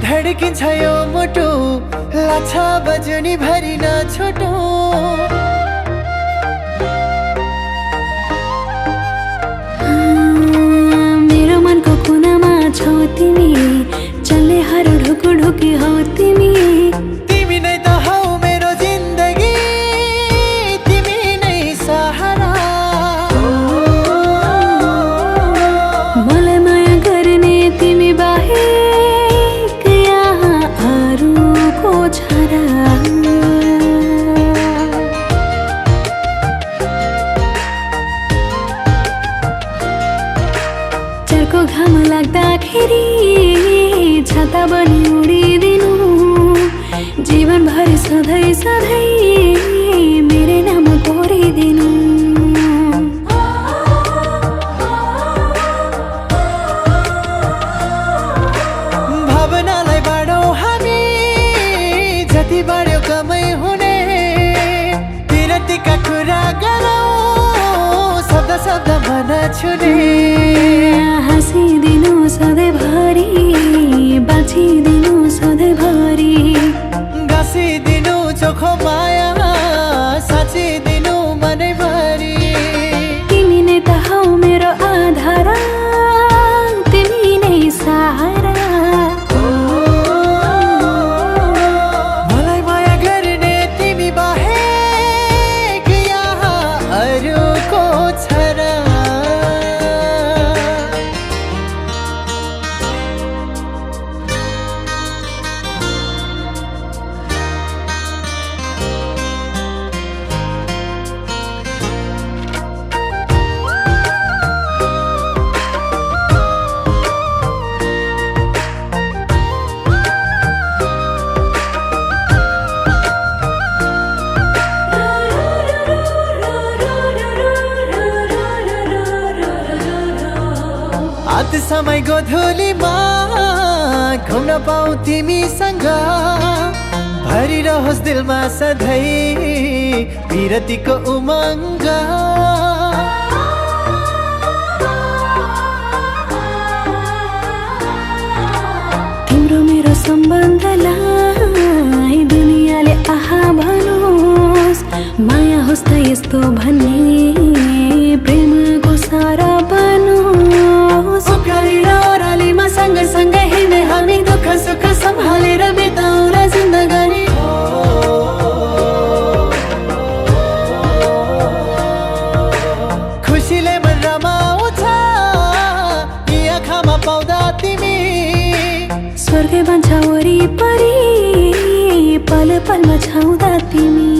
धड्किन्छ यो मुटु लाग्छ बजुनी भरि नछुटु मेरो मनको कुनामा छौ तिमी चल्ने हर ढुकु ढुकी हौ तिमी तिमी नै त हौ मेरो जिन्दगी तिमी नै सहारा मलाई माया गर्ने तिमी बाहेक यहाँ अरूको छारा चर्को घाम लाग्दाखेरि छाता बनी उडिदिनु जीवनभरि सधैँ सधैँ मेरै नाम कोरिदिनु भावनालाई बाँडौँ हामी जति बाँड्यो कमै हुने विरतिका कुरा गरौँ शब्द शब्द मन छुने हाँसिदिनु सधैँभरि बाँचिदिनु सधैँभरि गाँसिदिनु चोखो माया साँचिदिनु मनैभरि तिमी नै त हौ मेरो आधार तिमी नै सहारा मलाई माया गर्ने तिमी बाहेक यहाँ अरूको छरा आत समय गोधुलीमा घुम्न पाऊ तिमीसँग भरिरहोस् दिलमा सधैँ विरतिको उमङ्ग तिम्रो मेरो सम्बन्धलाई दुनियाँले आहा भनोस् माया होस् त यस्तो भन्ने प्रेमको सारा बनोस् उकाली र ओह्रालीमा सँगसँगै हिँड्ने हामी दुःख सुख सम्हालेर बिताउला जिन्दगानी खुसीले मन रमाउँछ यी आँखामा पाउँदा तिमी स्वर्ग बन्छ वरिपरि पल पलमा छाउँदा तिमी